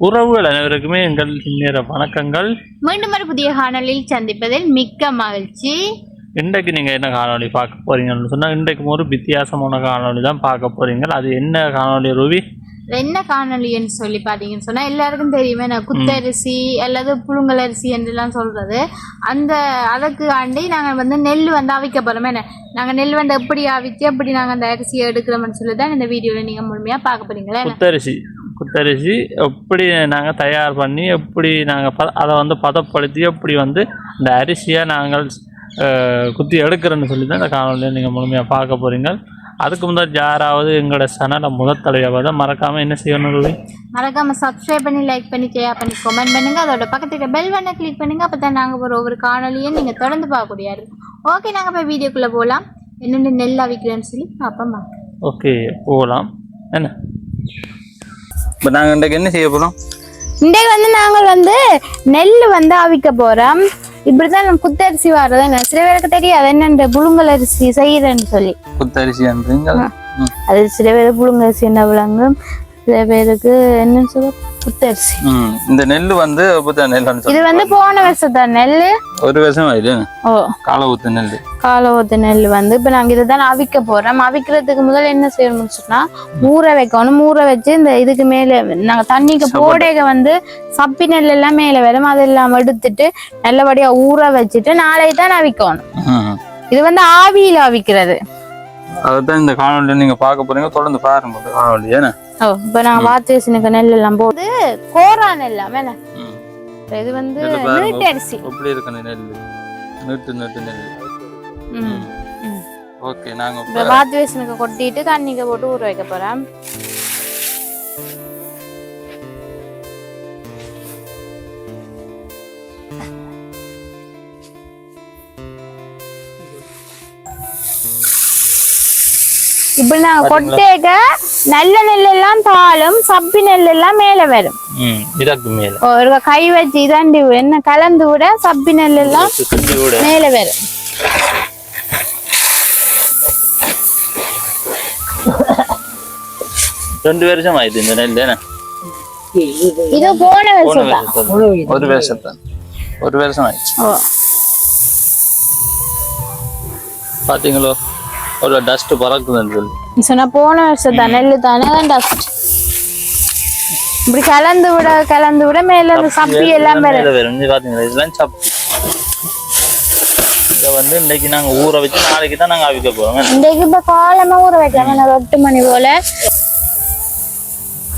உறவுகள் அனைவருக்குமே எங்கள் நேர வணக்கங்கள். மீண்டும் ஒரு புதிய காணொலியில் சந்திப்பதில் மிக்க மகிழ்ச்சி. இன்றைக்கு நீங்கள் என்ன காணொலி பார்க்க போறீங்கன்னு சொன்னால், இன்றைக்கு ஒரு வித்தியாசமான காணொலி தான் பார்க்க போறீங்க. அது என்ன காணொலி ரூபி? என்ன காணொலின்னு சொல்லி பார்த்தீங்கன்னு சொன்னால், எல்லாருக்கும் தெரியுமே நான் குத்தரிசி அல்லது புழுங்கலரிசி என்றெல்லாம் சொல்கிறது. அதுக்கு ஆண்டி நாங்கள் நெல் அவிக்க போகிறோமே. நாங்கள் நெல் எப்படி அவிச்சு எப்படி நாங்கள் அந்த அரிசியை எடுக்கிறோம்னு சொல்லி தான் இந்த வீடியோவில் நீங்கள் முழுமையாக பார்க்க போகிறீங்களா? குத்தரிசி எப்படி நாங்கள் தயார் பண்ணி எப்படி நாங்கள் அதை பதப்படுத்தி எப்படி இந்த அரிசியை நாங்கள் குத்தி எடுக்கிறோன்னு சொல்லி தான் இந்த காணொலியை நீங்கள் முழுமையாக பார்க்க போகிறீங்க. அதுக்கு முன்னாடி யாராவது எங்களோட சேனலை முதல் தலையாக தான் மறக்காமல் என்ன செய்யணும் ரூபி? மறக்காமல் சப்ஸ்கிரைப் பண்ணி லைக் பண்ணி ஷேர் பண்ணி கமெண்ட் பண்ணுங்கள். அதோட பக்கத்துக்கு பெல் பட்டனை கிளிக் பண்ணுங்கள். அப்போ தான் நாங்கள் ஒவ்வொரு காணொலியும் நீங்கள் தொடர்ந்து பார்க்கக்கூடிய இருக்கும். ஓகே, நாங்கள் போய் வீடியோக்குள்ளே போகலாம். என்னென்ன நெல் அவிக்கிறேன்னு சொல்லி பார்ப்போம். ஓகே, போகலாம். என்ன இப்போ நாங்கள் இன்றைக்கு என்ன செய்ய போகிறோம்? இன்றைக்கு நாங்கள் நெல் அவிக்க போகிறோம். இப்படிதான் குத்தரிசி வர்றது சில பேருக்கு தெரியாது என்னென்ன புழுங்கல் அரிசி செய்யறேன்னு சொல்லி. குத்தரிசி அது சில பேருக்கு புழுங்கரிசி என்ன விளங்கும், சில பேருக்கு என்னன்னு சொல்ல குத்தரிசி. இந்த நெல் இது போன வருஷம் நெல், ஒரு வருஷம் ஆயிடுச்சு. ஓ, கால ஊத்து நெல் இப்ப நாங்க இதைதான் அவிக்க போறோம். அவிக்கிறதுக்கு முதல்ல என்ன செய்யணும்னு சொன்னா, ஊற வைக்கணும். ஊற வச்சு இந்த இதுக்கு மேல நாங்க தண்ணிக்கு போடைக சப்பி நெல் எல்லாம் மேல வரும். அதெல்லாம் எடுத்துட்டு நல்லபடியா ஊற வச்சுட்டு நாளைக்கு தான் அவிக்கணும். இது ஆவியில அவிக்கிறது. அதான் இந்த காணொலி நீங்க பார்க்க போறீங்க. தொடர்ந்து பாருங்க காணொலி. ஏன்னா இப்ப நாங்க வாத்தியசனுக்கு நெல் எல்லாம் போது கோரா நெல் வேணா. இது நீட்டு அரிசி எப்படி இருக்கு நெல், நீட்டு நெல். ஓகே, நாங்க வாத்தியசனுக்கு கொட்டிட்டு தண்ணிக்கு போட்டு ஊற வைக்க போறோம். இப்படி நாங்க கொட்டேக நல்ல நெல் எல்லாம் தாளும் சப்பி நெல் எல்லாம் மேல வரும். ஒரு கை வச்சு இதாண்டி என்ன கலந்து விட சப்பி நெல் எல்லாம் மேல வரும். ரெண்டு வருஷம் ஆயிடுது இந்த நெல். இது போன வருஷம் ஒரு வருஷம் ஆயிடுச்சு. பாத்தீங்களோ ஒரு டஸ்ட் பறக்குது சொன்னா. போன வருஷம் தான் நெல்லு தானே டஸ்ட். இப்படி கலந்து விட மேல சப்பி எல்லாம் பாத்தீங்களா, இதெல்லாம் சப்பி. இதை இன்னைக்கு நாங்க ஊற வச்சு நாளைக்கு தான் நாங்க அவிக்க போறோம். இன்னைக்கு இப்ப காலமா ஊற வைக்கலாம். 8 மணி போல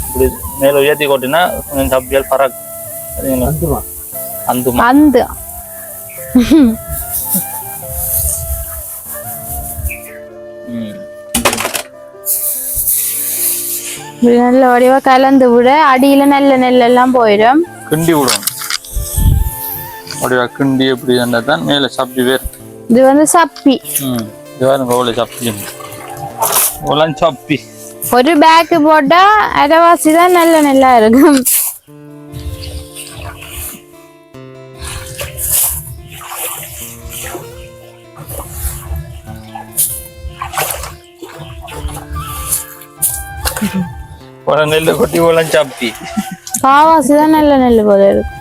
இப்படி மேல உயர்த்தி கொட்டினா சப்பியால் பறக்கு. அந்த நல்ல வடிவா கலந்து விட அடியில நல்ல நெல் எல்லாம் போயிடும். கிண்டி விடும். கிண்டி எப்படி தான் மேல சப்பி வேறு. இது சப்பி. சப்பி ஒரு பேக் போட்டா அரைவாசி தான் நல்ல நெல்லா இருக்கும். நெல்லு கொட்டி சப்பி காவாசி தான் நல்ல நெல் போல இருக்கு.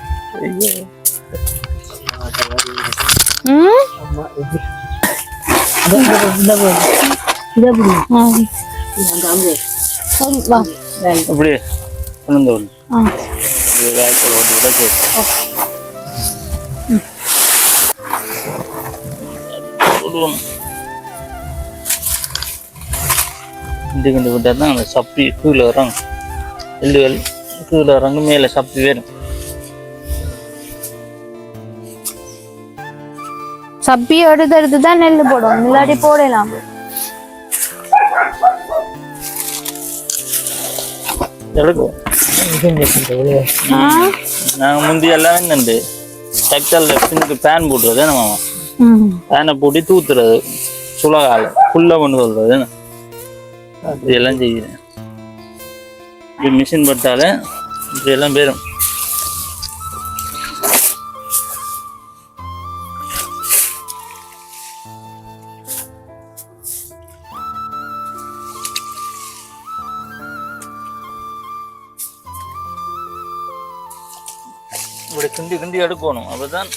கண்டு விட்டா தான் அந்த சப்பி கீழே வராங்க. எள்ளுகள் கீழே வராங்க, மேலே சப்பி வேணும். சப்பி எடுத்து தான் நெல் போடுவோம், இல்லாட்டி போடலாம். நாங்க முந்தி எல்லாம் டெக்ஸ்டைல் பின்னுக்கு பேன் போட்டுறது. நம்ம பேனை போட்டு தூத்துறது, சுலகால ஃபுல்லா கொண்டு சொல்றது. இதெல்லாம் செய்யுறேன். மிஷின் பட்டாலே இப்படியெல்லாம் பேரும். இப்படி கிண்டி கிண்டி எடுக்கணும். அப்பதான்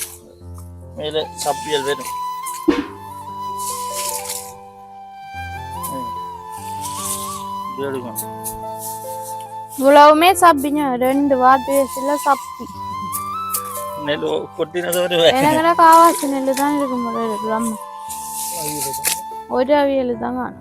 மேலே சப்பியல் வரும். எடுக்கணும். இவ்வளவுமே சப்பிங்க 2 வாட்டு சப்பி நெல் கொட்டினது எனக்கு காவாசி நெல் தான் இருக்கும் போல இருக்கலாம். ஒரு அவியல் தான் காணும்.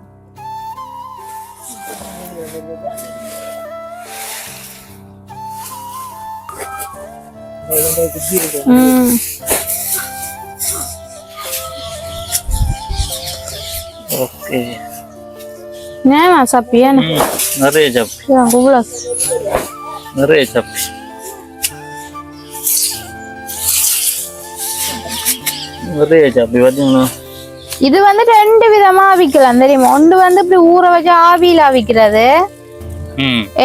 ஓகே நேமா சப்பியா நிறைய சப்பி நிறைய சப்பி. நிறைய சப்பி பார்த்தீங்களா? இது வந்து 2 விதமா அவிக்கலாம் தெரியுமா? ஒன்று வந்து இப்படி ஊற வச்சு ஆவியில அவிக்கிறது.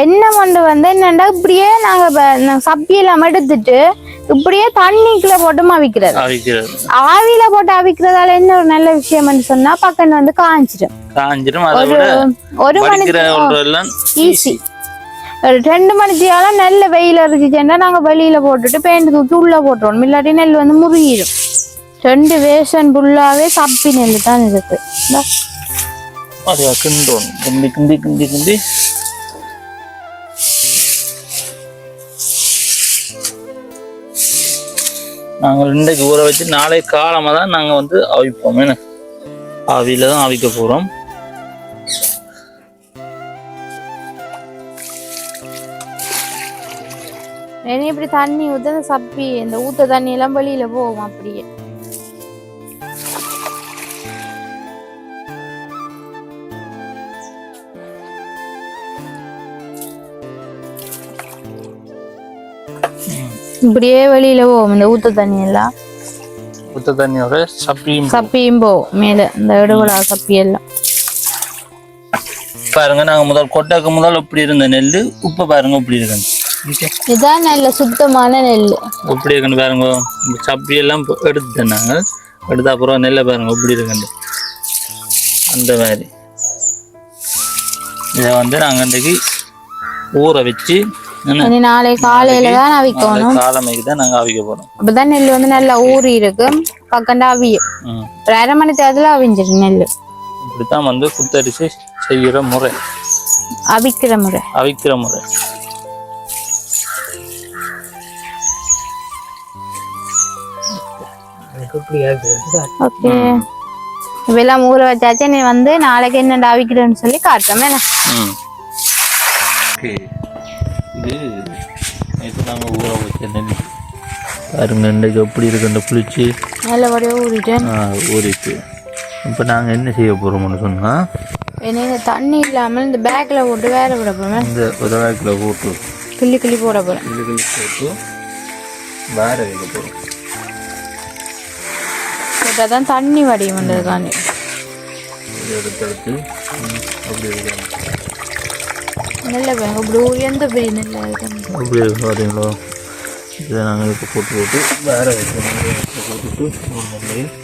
என்ன ஒன்று வந்து என்னண்டா இப்படியே நாங்க சப்பியெல்லாம் எடுத்துட்டு இப்படியே தண்ணிக்குள்ள போட்டு அவிக்கிறது. ஆவியில போட்டு அவிக்கிறதால என்ன ஒரு நல்ல விஷயம் சொன்னா பக்கம் வந்து காஞ்சிடும். ஒரு மணிக்கு ஈஸி. ஒரு 2 மணித்தியாலும் நல்ல வெயில் இருக்குச்சுன்னா நாங்க வெளியில போட்டுட்டு பேண்ட் தூக்கி உள்ள போட்டுருவோம். இல்லாட்டி நெல் வந்து முருகிடும். 2 வேஷன் ஃபுல்லாவே சப்பி நெல் தான் இருக்கு. கிண்டி கிண்டி கிண்டி கிண்டி நாங்கள் இன்றைக்கு ஊற வச்சு நாளை காலமாக தான் நாங்கள் வந்து அவிப்போம். என்ன ஆவியில தான் அவிக்க போகிறோம். இப்படி தண்ணி ஊத்த சப்பி இந்த ஊத்த தண்ணி எல்லாம் வெளியில போகும். அப்படியே இப்படியே வெளியில போகும் இந்த ஊத்த தண்ணி எல்லாம். ஊத்த தண்ணியோட சப்பியும் போகும் மேல இந்த எடுவலா சப்பி எல்லாம். பாருங்க நாங்க முதல் கொட்டாக்கு முதல் இப்படி இருந்த நெல் உப்பு பாருங்க இப்படி இருக்கு. இதான் நல்ல சுத்தமான நெல். இப்படி இருக்குன்னு பாருங்க. சப்பி எல்லாம் எடுத்துட்டேன் நாங்கள். எடுத்த அப்புறம் நெல்லை பாருங்க இப்படி இருக்குண்டு. அந்த மாதிரி இதை வந்து நாங்கள் இன்றைக்கு ஊற வச்சு நாளை காலையில தான் அவிக்கணும். காலமைக்கு தான் நாங்க அவிக்க போறோம். அப்பதான் நெல் வந்து நல்லா ஊறி இருக்கு. பக்கண்டா அவியும். ஒரு 1/2 மணி தேதியில அவிஞ்சிடும் நெல். இப்படித்தான் வந்து குத்தரிசி செய்யற முறை. அவிக்கிற முறை. ஓகே இதெல்லாம் ஊற வச்சாச்சு. நீ வந்து நாளைக்கு என்னடா அவிக்கிறேன்னு சொல்லி காட்டுறேன். இது நேற்று நாங்கள் ஊற வச்ச நெல் பாருங்க. இன்றைக்கு எப்படி இருக்குன்னு புளிச்சு நல்லபடியாக ஊறிட்டு இப்போ நாங்கள் என்ன செய்ய போகிறோம்னு சொன்னால் என்ன தண்ணி இல்லாமல் இந்த பேக்கில் போட்டு வேற விட போகிறோம். இந்த பேக்கில் போட்டு கிள்ளி போட போகிறோம். கிள்ளி போட்டு வேற வைக்க போகிறோம். போட்டால் தான் தண்ணி வடியும் பண்ணுறதுக்காண்டி எடுத்து அப்படி வைக்கிறோம். நல்ல பேங்க இப்படி எந்த பெரிய நெல் அப்படி பார்த்தீங்களோ? இதை நாங்கள் இப்போ போட்டு வேற வைக்கணும். போட்டுட்டு நெல்லையும்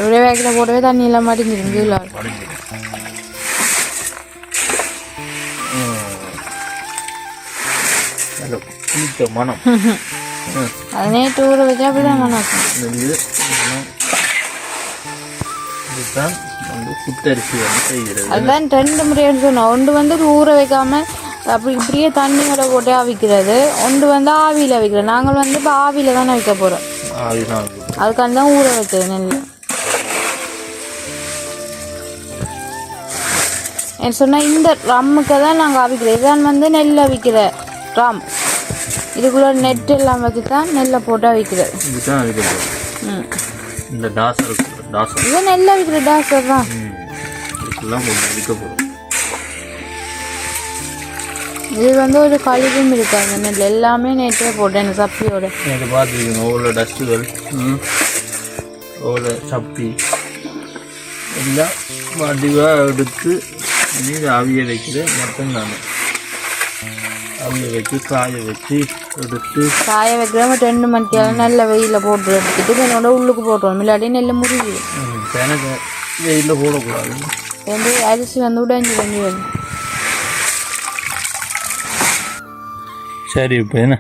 ஒரே வேக்கில் போடவே தண்ணி எல்லாம் மடிஞ்சிடும். நல்ல புளித்த மனம். அது நேற்று ஊற வச்சா அப்படிதான் மனம். இதுதான் வந்து குத்தரிசி வந்து செய்கிறது. அதுதான் 2 முறைன்னு சொன்னோம். ஒன்று வந்து ஊற வைக்காம அப்படி இப்படியே தண்ணியோட போட்டு அவிக்கிறது. ஒன்று வந்து ஆவியில் அவிக்கிறது. நாங்கள் வந்து இப்போ ஆவியில் தானே வைக்க போகிறோம். அதுக்காண்டி தான் ஊற வச்சது நெல். என்ன சொன்னால் இந்த ரம்முக்கு தான் நாங்கள் அவிக்கிறோம். இதுதான் வந்து நெல் அவிக்கிற ரம். இதுக்குள்ள நெட் எல்லாம் வச்சு தான் நெல்லை போட்டு அவிக்கிறது. இந்த டாசர் இது நெல் அவிக்கிற டாசர் தான். இது வந்து ஒரு கழிவும் இருக்காது. நெல் எல்லாமே நேற்றே போட்டேன் சப்பியோட. நேற்று பார்த்துருக்கீங்க அவ்வளோ டஸ்ட்டுகள், அவ்வளோ சப்பி எல்லாம் வடிவாக எடுத்து நீர் அவிய வைக்கிறேன். மட்டும் நான் அவிய வச்சு காய வச்சு எடுத்து காய வைக்கிறோம். 2 மணிக்கு நல்ல வெயிலில் போட்டு எடுத்துட்டு என்னோட உள்ளுக்கு போட்டுருவோம். இல்லாட்டி நெல் முருகி எனக்கு வெயிலில் போடக்கூடாது. அரிசி வந்து உடைஞ்சி வரும். சரி இப்போ என்ன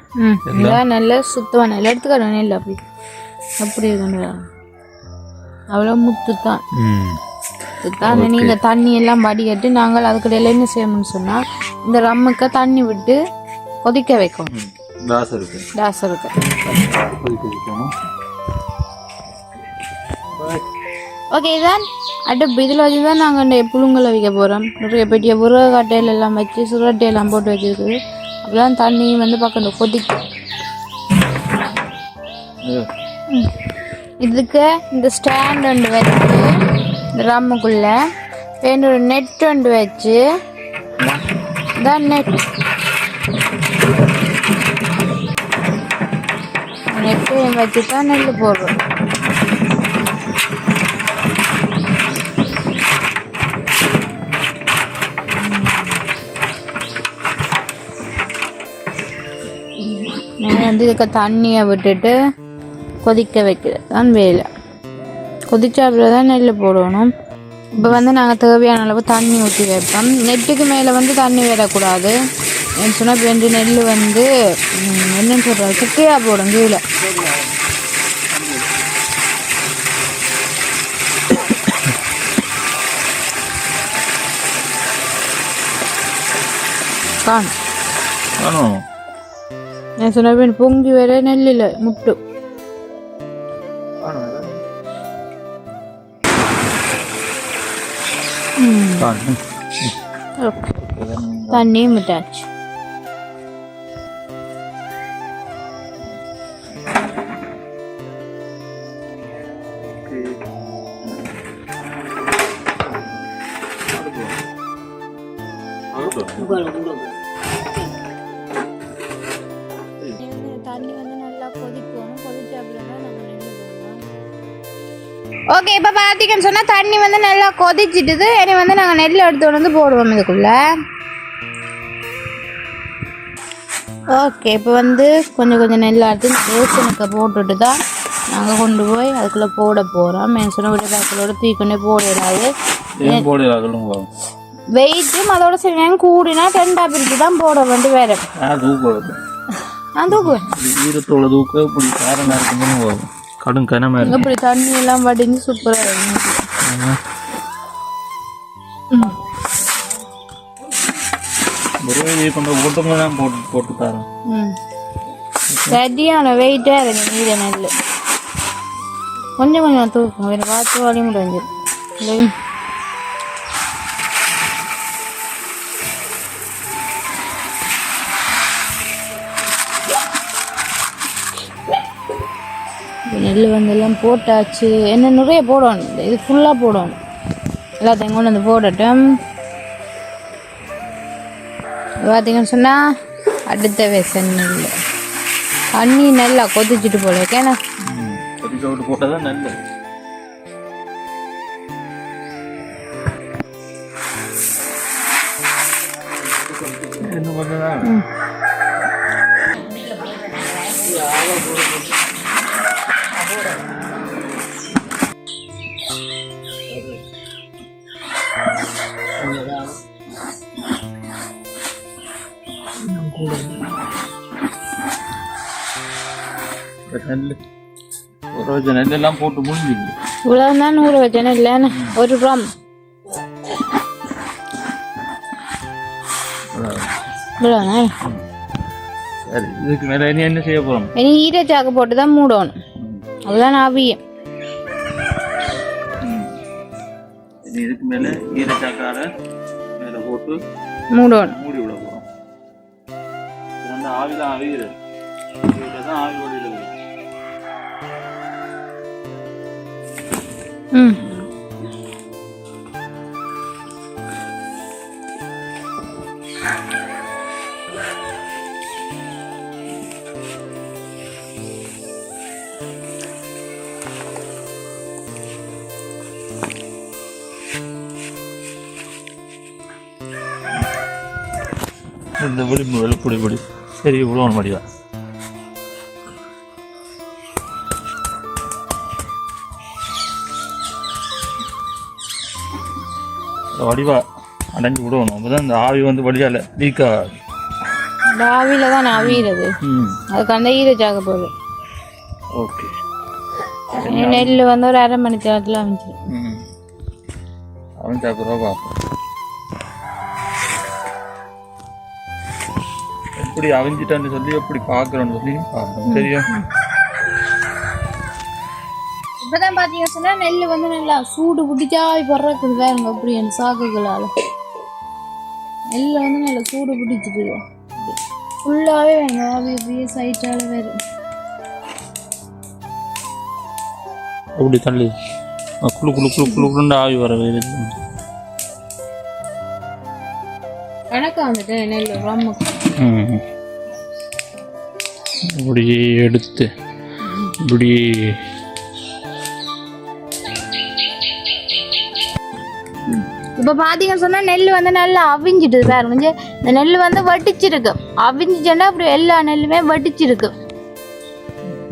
எல்லாம் நல்லா சுத்தமாக நல்லா எடுத்துக்கணும் நெல் அப்படி அப்படி இருக்கணும் அவ்வளோ முத்து தான் தான் நீங்கள் தண்ணி எல்லாம் வடிகட்டு நாங்கள் அதுக்கடையில் என்ன செய்யணும்னு சொன்னால் இந்த ரம்முக்கு தண்ணி விட்டு கொதிக்க வைக்கணும் தாசருக்கு ஓகே தான் அடுப்பு இதில் வச்சு தான் நாங்கள் இந்த புழுங்கலை வைக்க போகிறோம் நிறைய பெரிய உருவ கட்டையில எல்லாம் வச்சு சுரட்டையெல்லாம் போட்டு வச்சுருக்குது அப்போதான் தண்ணி வந்து பக்கம் கொதிக்கும் இதுக்கு இந்த ஸ்டாண்ட் ஒன்று வச்சு இந்த ரம்முக்குள்ளே ஒரு நெட் ஒன்று வச்சு தான் நெட்டையும் வச்சு தான் நெல் போடுறோம் வந்து இதுக்கு தண்ணியை விட்டுட்டு கொதிக்க வைக்கிறது தான் வேலை கொதிச்ச அப்புறம் தான் நெல் போடணும் இப்போ வந்து நாங்கள் தேவையான அளவு தண்ணி ஊற்றி வைப்போம் நெட்டுக்கு மேலே வந்து தண்ணி விடக்கூடாது என்ன சொன்னால் இப்போ 2 நெல் வந்து என்னன்னு சொல்கிறது சுக்கையாக போடும் கீழே காணும் நான் சொன்ன பொங்கி வர நெல்லில் முட்டு தண்ணியும் விட்டாச்சு தண்ணி வந்து நல்லா கொதிக்கணும் கொதிச்ச அப்புறம் தான் நம்ம நெல் போடுவோம் ஓகே இப்போ பார்த்தீங்கன்னு சொன்னால் தண்ணி வந்து நல்லா கொதிச்சிட்டுது இனி வந்து நாங்கள் நெல் எடுத்து வந்து போடுவோம் இதுக்குள்ளே ஓகே இப்போ வந்து கொஞ்சம் நெல் எடுத்து ரேஷனுக்கு போட்டுட்டு தான் நாங்கள் கொண்டு போய் அதுக்குள்ளே போட போகிறோம் சொன்ன விட பேக்கிலோட தூக்கொண்டே போடாது வெயிட்டும் அதோட சரி கூடினா 2 பிரித்து தான் போட வேண்டி வேறு நான் தூக்குவேன் ஈரத்தோட தூக்க இப்படி காரணம் இருக்குன்னு கடும் கனமா இருக்கு இப்படி தண்ணி எல்லாம் வடிஞ்சு சூப்பராக இருக்கும் கொஞ்சம் ஓட்டமாக தான் போட்டு தரோம் சரியான வெயிட்டாக இருக்கு நீர நெல் கொஞ்சம் தூக்கும் வேறு பார்த்து வழி முடிஞ்சிடும் நெல் வந்து எல்லாம் போட்டாச்சு என்ன நிறைய போடணும் இது ஃபுல்லாக போடணும் எல்லாத்தையும் கொண்டு வந்து போடட்டும் பார்த்தீங்கன்னு சொன்னால் அடுத்த வேசன் நெல் தண்ணி நல்லா கொதிச்சுட்டு போல கேனா கொதிக்க விட்டு போட்டால் தான் நெல் என்ன பண்ணுறா நெல் எல்லாம் போட்டு முடிஞ்சிருக்கு இவ்வளவுதான் ஊற வச்சேன் இல்லைன்னு 1 கிராம் சரி இதுக்கு மேலே இனி என்ன செய்ய போகிறோம் இனி ஈரச்சாக்கு போட்டு தான் மூடணும் அதுதான் ஆவியம் இதுக்கு மேலே ஈரச்சாக்கார மேலே போட்டு மூடணும் மூடி விட போகிறோம் அந்த ஆவி தான் அவிகிறது தான் ஆவி ஓடிடுது இந்த விளிம்பு வெளுப்புடி பொடி சரி இவ்வளோ மடிவா வடிவா அடைஞ்சு விடணும் அப்போ தான் இந்த ஆவி வந்து வடியால் லீக் ஆகாது ஆவியில தான் அவியறது. அதுக்காண்ட ஈரச்சாக போகுது. ஓகே. நெல் வந்து ஒரு 1/2 மணி நேரத்தில் அவிஞ்சிடும். அவன் சாப்பிட்றா பார்ப்போம் எப்படி அவிஞ்சிட்டான்னு சொல்லி எப்படி பார்க்குறோன்னு சொல்லி பார்ப்போம். தெரியும். இப்பதான் பாத்தீங்க சொன்னா நெல் வந்து நல்லா சூடு பிடிச்சா பறக்குது வேறுங்க. அப்படி அந்த சாக்குகளால் நெல் வந்து நல்லா சூடு பிடிச்சிட்டு ஃபுல்லாகவே வேங்க அப்படியே சைட்டால வேறு அப்படி தள்ளி குழு குழு குழு குழுன்னு ஆவி வர வேறு கணக்கா வந்துட்டு நெல் ரம்முக்கு இப்படி எடுத்து இப்படி இப்போ பார்த்தீங்கன்னு சொன்னால் நெல் வந்து நல்லா அவிஞ்சிட்டு வேறு கொஞ்சம் இந்த நெல் வந்து வடிச்சிருக்கு. அவிஞ்சிச்சேன்னா அப்படி எல்லா நெல்லுமே வடிச்சிருக்கு.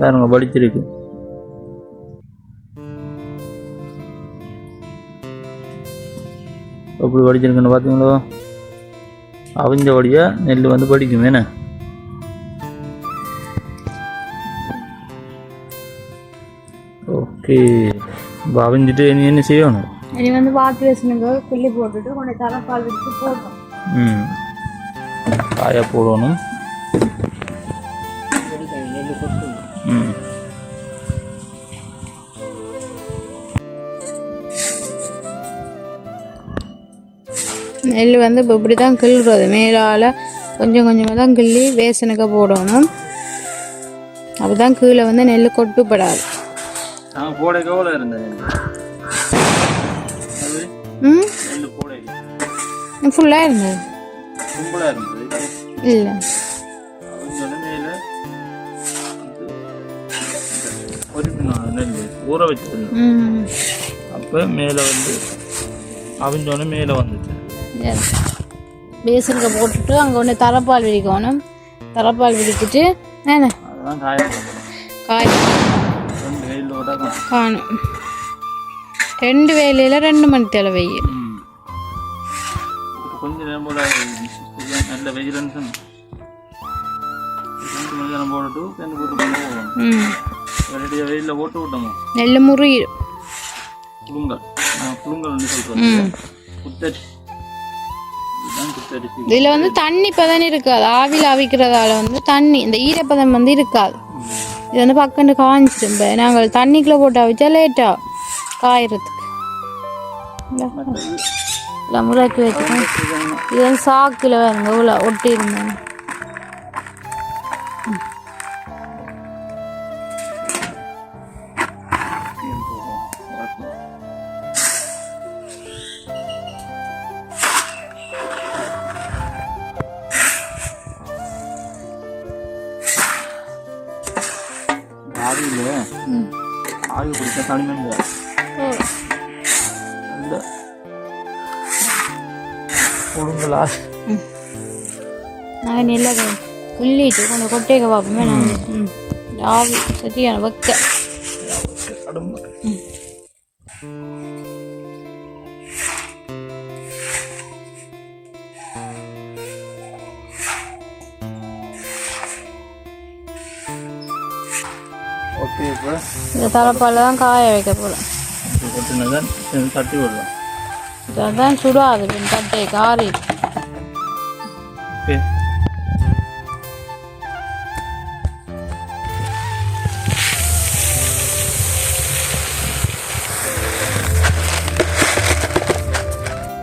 வேறுங்க வடிச்சிருக்கு. அப்படி வடிச்சிருக்குன்னு பார்த்தீங்களோ? அவிஞ்ச வடியா நெல் வந்து வடிக்கும். என்ன ஓகே. இப்போ அவிஞ்சிட்டு நீ என்ன செய்யணும்? இனி வந்து வாக்கு வச்சுனுங்க கிள்ளி போட்டுட்டு கொஞ்சம் தரப்பால் வச்சு போடணும். காய போடணும். நெல் வந்து இப்போ இப்படி தான் கிள்ளுறது. மேலால் கொஞ்சம் கொஞ்சமாக தான் கிள்ளி வேசனுக்க போடணும். அப்போ தான் கீழே வந்து நெல் கொட்டுப்படாது. ஃபுல்லாக இருந்தது இல்லை. ஊற வச்சிருந்தேன். அப்போ மேலே வந்து அவிஞ்சோடனே மேலே வந்துச்சு. பேசனுக்கு போட்டுட்டு அங்கே ஒன்று தரப்பால் விரிக்கணும். தரப்பால் விரிக்கிட்டு காய் காணும். 2 வேலையில் 2 மணி தேவை வெயில். கொஞ்சம் நேரம் போல நல்ல வெயில் 2 மணி நேரம் போட்டு தென்னு போட்டு போவோம். வெயிலில் போட்டு விட்டோமோ நெல் முறியும். புழுங்கல் புழுங்கல் சொல்கிறோம். குத்தரிசி. இதில் வந்து தண்ணி பதம் இருக்காது. ஆவியில் அவிக்கிறதால வந்து தண்ணி இந்த ஈரப்பதம் வந்து இருக்காது. இது வந்து பக்கண்டு காய்ஞ்சிடும். நாங்கள் தண்ணிக்குள்ளே போட்டு அவிச்சா லேட்டாக காயறதுக்கு இல்லை முறைக்கு வச்சுக்கோங்க. இது வந்து சாக்கில் வேறுங்க இவ்வளோ ஒட்டி இருந்தேன். ஆவி குடிச்சா தனிமங்க ஒழுங்களா நாங்கள் நெல்லை கிள்ளிட்டு கொஞ்சம் கொட்டையை பார்ப்போமே. நாங்கள் ஆவி சரியான வைக்க ஓகே. இப்போ இந்த தரப்பால் தான் காய வைக்க போகிறோம். தட்டி விடலாம். அதான் சுடாது தட்டை காரி. ஓகே.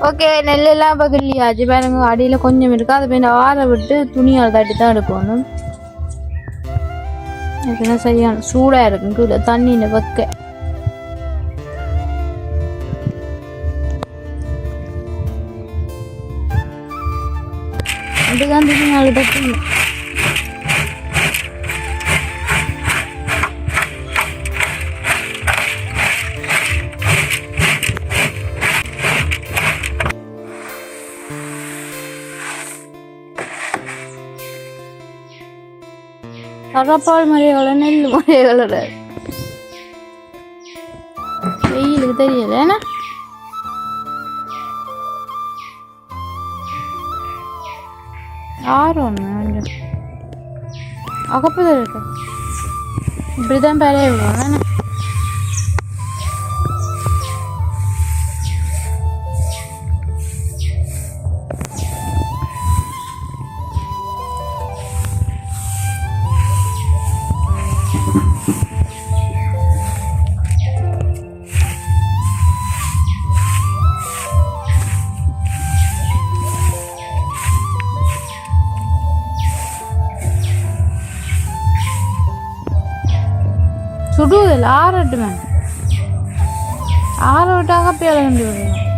ஓகே நெல்லெல்லாம் இப்போ கிள்ளியாச்சு பாருங்க. அடியில் கொஞ்சம் இருக்குது. அதை போய் ஆற விட்டு துணியால் தட்டி தான் எடுக்கணும். இதுனா சரியான சூடாக இருக்கும். கீழே தண்ணியில் வைக்க அதுதான் துணியால் தட்டணும். தரப்பால் மலையோட நெல் மலையோட வெயிலுக்கு தெரியல. ஏன்னா ஆறு ஒன்று அகப்பது இருக்கு இப்படிதான் பெரிய விடுவோம் சுடுவதில்லை ஆறட்டுமே ஆற விட்டாங்க போய் விட முடியும்